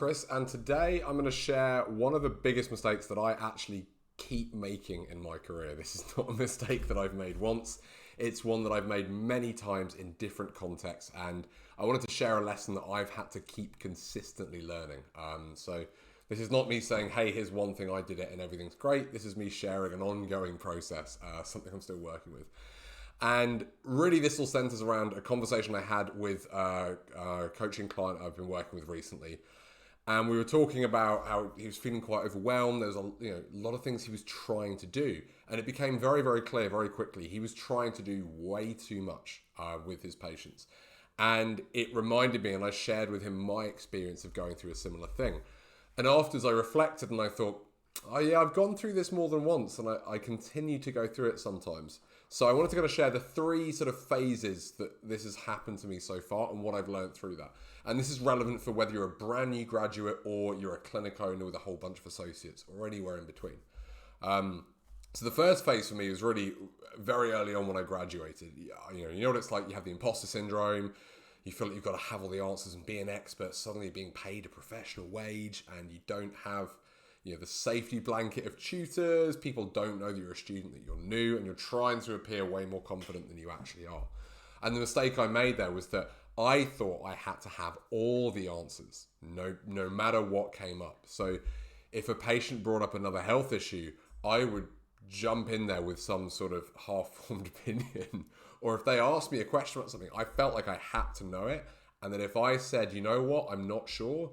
Chris, and today I'm going to share one of the biggest mistakes that I actually keep making in my career. This is not a mistake that I've made once, it's one that I've made many times in different contexts, and I wanted to share a lesson that I've had to keep consistently learning. So this is not me saying, hey, here's one thing I did it and everything's great. This is me sharing an ongoing process, something I'm still working with. And really, this all centers around a conversation I had with a coaching client I've been working with recently. And we were talking about how he was feeling quite overwhelmed. There was a lot of things he was trying to do. And it became very, very clear very quickly. He was trying to do way too much with his patients. And it reminded me, and I shared with him my experience of going through a similar thing. And afterwards I reflected and I thought, oh yeah, I've gone through this more than once, and I continue to go through it sometimes. So I wanted to kind of share the three sort of phases that this has happened to me so far and what I've learned through that. And this is relevant for whether you're a brand new graduate or you're a clinic owner with a whole bunch of associates or anywhere in between. So the first phase for me was really very early on when I graduated. You know what it's like. You have the imposter syndrome. You feel like you've got to have all the answers and be an expert. Suddenly being paid a professional wage, and you don't have the safety blanket of tutors. People don't know that you're a student, that you're new, and you're trying to appear way more confident than you actually are. And the mistake I made there was that I thought I had to have all the answers, no matter what came up. So if a patient brought up another health issue, I would jump in there with some sort of half-formed opinion. Or if they asked me a question about something, I felt like I had to know it. And then if I said, you know what, I'm not sure,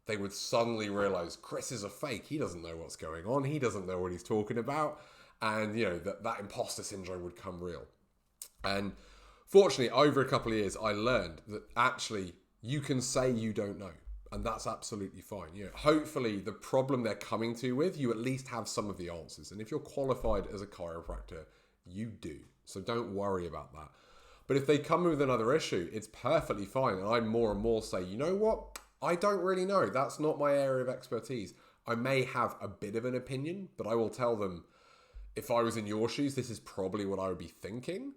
they would suddenly realize Chris is a fake. He doesn't know what's going on. He doesn't know what he's talking about. And, that imposter syndrome would come real. And fortunately, over a couple of years, I learned that actually you can say you don't know. And that's absolutely fine. Hopefully the problem they're coming to with, you at least have some of the answers. And if you're qualified as a chiropractor, you do. So don't worry about that. But if they come with another issue, it's perfectly fine. And I more and more say, you know what? I don't really know. That's not my area of expertise. I may have a bit of an opinion, but I will tell them, if I was in your shoes, this is probably what I would be thinking.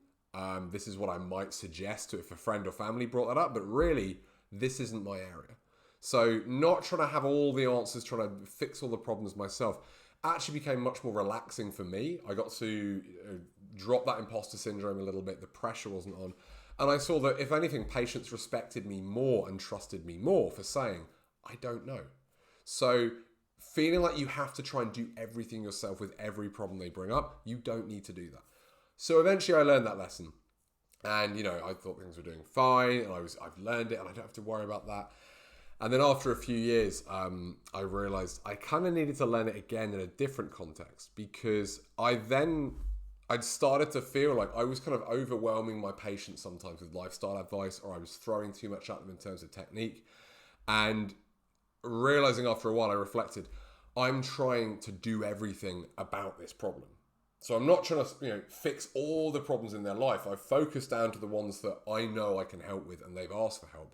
This is what I might suggest if a friend or family brought that up, but really, this isn't my area. So not trying to have all the answers, trying to fix all the problems myself, actually became much more relaxing for me. I got to drop that imposter syndrome a little bit. The pressure wasn't on. And I saw that, if anything, patients respected me more and trusted me more for saying, I don't know. So feeling like you have to try and do everything yourself with every problem they bring up, you don't need to do that. So eventually I learned that lesson. And, I thought things were doing fine, and I've learned it and I don't have to worry about that. And then after a few years, I realized I kind of needed to learn it again in a different context, because I'd started to feel like I was kind of overwhelming my patients sometimes with lifestyle advice, or I was throwing too much at them in terms of technique. And realizing after a while, I reflected, I'm trying to do everything about this problem. So I'm not trying to, fix all the problems in their life. I've focused down to the ones that I know I can help with and they've asked for help.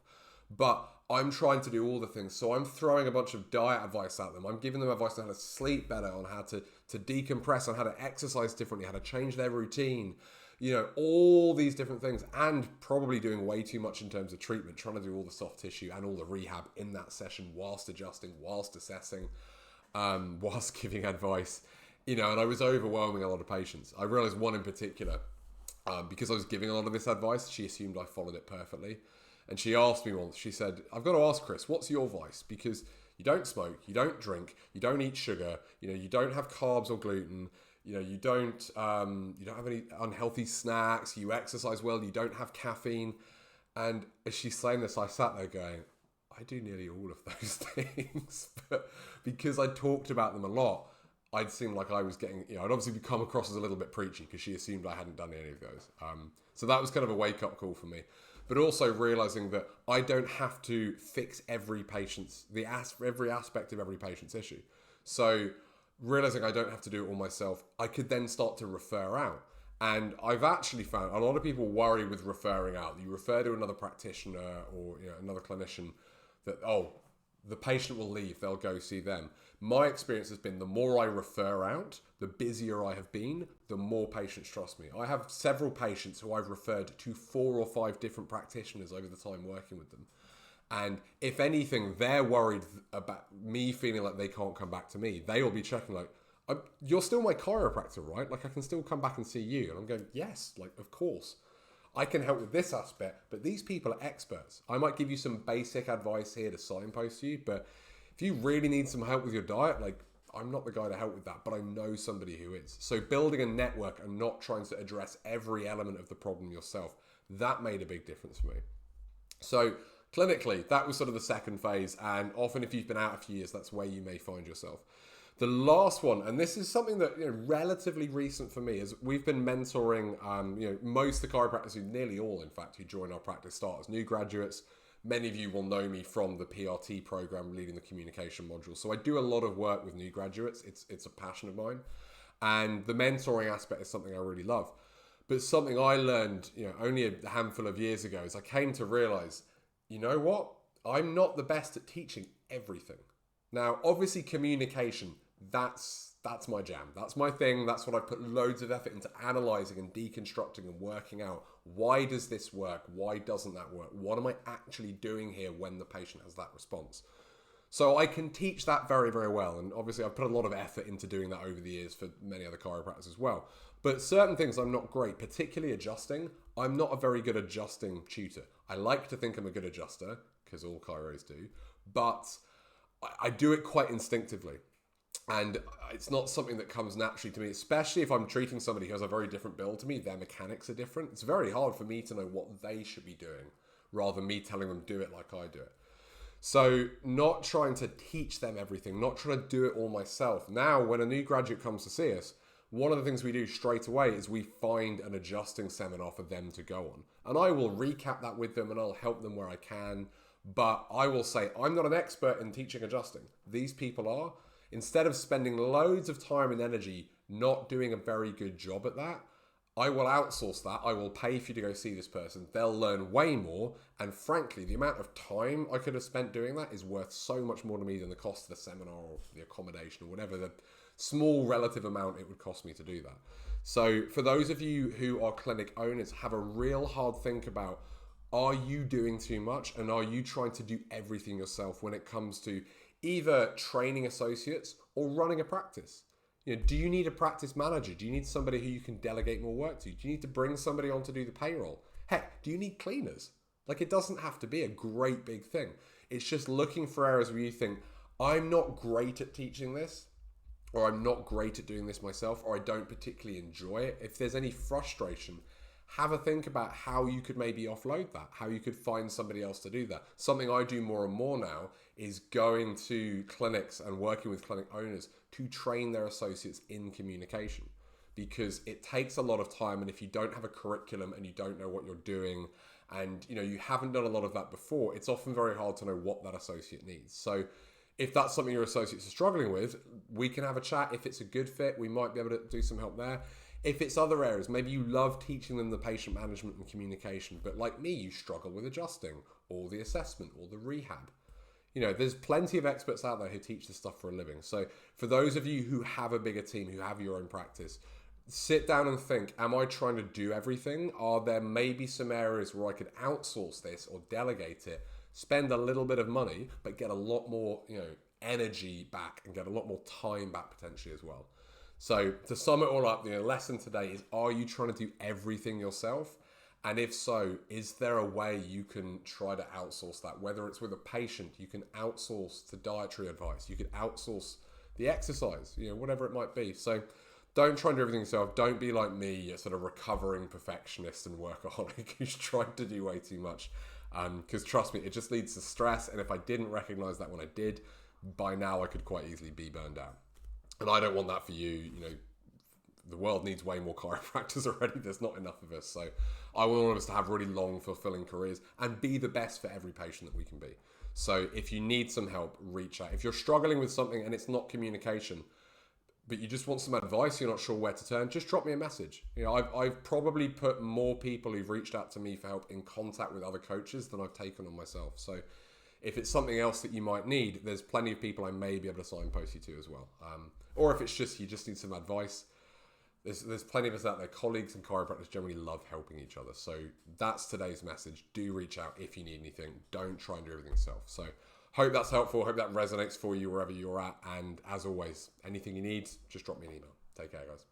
But I'm trying to do all the things. So I'm throwing a bunch of diet advice at them. I'm giving them advice on how to sleep better, on how to decompress, on how to exercise differently, how to change their routine, all these different things, and probably doing way too much in terms of treatment, trying to do all the soft tissue and all the rehab in that session whilst adjusting, whilst assessing, whilst giving advice, and I was overwhelming a lot of patients. I realized one in particular, because I was giving a lot of this advice, she assumed I followed it perfectly. And she asked me once, she said, I've got to ask Chris, what's your vice? Because you don't smoke, you don't drink, you don't eat sugar, you don't have carbs or gluten, you don't have any unhealthy snacks, you exercise well, you don't have caffeine. And as she's saying this, I sat there going, I do nearly all of those things. But because I talked about them a lot, I'd seem like I was getting, I'd obviously come across as a little bit preachy because she assumed I hadn't done any of those. So that was kind of a wake-up call for me. But also realizing that I don't have to fix every aspect of every patient's issue. So realizing I don't have to do it all myself, I could then start to refer out. And I've actually found a lot of people worry with referring out. You refer to another practitioner or another clinician that, the patient will leave, they'll go see them. My experience has been the more I refer out, the busier I have been, the more patients trust me. I have several patients who I've referred to 4 or 5 different practitioners over the time working with them. And if anything, they're worried about me feeling like they can't come back to me. They will be checking like, you're still my chiropractor, right? Like I can still come back and see you. And I'm going, yes, like of course. I can help with this aspect, but these people are experts. I might give you some basic advice here to signpost you, but if you really need some help with your diet, like I'm not the guy to help with that, but I know somebody who is. So building a network and not trying to address every element of the problem yourself, that made a big difference for me. So clinically, that was sort of the second phase. And often if you've been out a few years, that's where you may find yourself. The last one, and this is something that relatively recent for me, is we've been mentoring most of the chiropractors, nearly all in fact, who join our practice start as new graduates. Many of you will know me from the PRT program leading the communication module. So I do a lot of work with new graduates. It's a passion of mine. And the mentoring aspect is something I really love. But something I learned only a handful of years ago is I came to realize, you know what? I'm not the best at teaching everything. Now, obviously communication, that's my jam. That's my thing. That's what I put loads of effort into analyzing and deconstructing and working out. Why does this work? Why doesn't that work? What am I actually doing here when the patient has that response? So I can teach that very, very well. And obviously I've put a lot of effort into doing that over the years for many other chiropractors as well. But certain things I'm not great, particularly adjusting. I'm not a very good adjusting tutor. I like to think I'm a good adjuster, because all chiros do, but I do it quite instinctively. And it's not something that comes naturally to me, especially if I'm treating somebody who has a very different build to me. Their mechanics are different. It's very hard for me to know what they should be doing rather than me telling them do it like I do it. So not trying to teach them everything, not trying to do it all myself. Now, when a new graduate comes to see us, one of the things we do straight away is we find an adjusting seminar for them to go on. And I will recap that with them and I'll help them where I can. But I will say, I'm not an expert in teaching adjusting. These people are. Instead of spending loads of time and energy not doing a very good job at that, I will outsource that. I will pay for you to go see this person. They'll learn way more. And frankly, the amount of time I could have spent doing that is worth so much more to me than the cost of the seminar or the accommodation or whatever the small relative amount it would cost me to do that. So for those of you who are clinic owners, have a real hard think about, are you doing too much? And are you trying to do everything yourself when it comes to either training associates or running a practice? Do you need a practice manager? Do you need somebody who you can delegate more work to? Do you need to bring somebody on to do the payroll? Heck, do you need cleaners? Like, it doesn't have to be a great big thing. It's just looking for areas where you think, I'm not great at teaching this, or I'm not great at doing this myself, or I don't particularly enjoy it. If there's any frustration, have a think about how you could maybe offload that, how you could find somebody else to do that. Something I do more and more now is going to clinics and working with clinic owners to train their associates in communication, because it takes a lot of time. And if you don't have a curriculum and you don't know what you're doing and you haven't done a lot of that before, it's often very hard to know what that associate needs. So if that's something your associates are struggling with, we can have a chat. If it's a good fit, we might be able to do some help there. If it's other areas, maybe you love teaching them the patient management and communication, but like me, you struggle with adjusting or the assessment or the rehab. There's plenty of experts out there who teach this stuff for a living. So for those of you who have a bigger team, who have your own practice, sit down and think, am I trying to do everything? Are there maybe some areas where I could outsource this or delegate it, spend a little bit of money, but get a lot more, energy back and get a lot more time back potentially as well? So to sum it all up, the lesson today is, are you trying to do everything yourself? And if so, is there a way you can try to outsource that? Whether it's with a patient, you can outsource the dietary advice, you can outsource the exercise, whatever it might be. So don't try and do everything yourself. Don't be like me, a sort of recovering perfectionist and workaholic who's tried to do way too much. Because trust me, it just leads to stress. And if I didn't recognize that when I did, by now I could quite easily be burned out. And I don't want that for you. The world needs way more chiropractors already. There's not enough of us. So I want all of us to have really long, fulfilling careers and be the best for every patient that we can be. So if you need some help, reach out. If you're struggling with something and it's not communication, but you just want some advice, you're not sure where to turn, just drop me a message. I've probably put more people who've reached out to me for help in contact with other coaches than I've taken on myself. So if it's something else that you might need, there's plenty of people I may be able to signpost you to as well. Or if it's just you just need some advice, There's plenty of us out there. Colleagues and chiropractors generally love helping each other. So that's today's message. Do reach out if you need anything. Don't try and do everything yourself. So hope that's helpful. Hope that resonates for you wherever you're at. And as always, anything you need, just drop me an email. Take care, guys.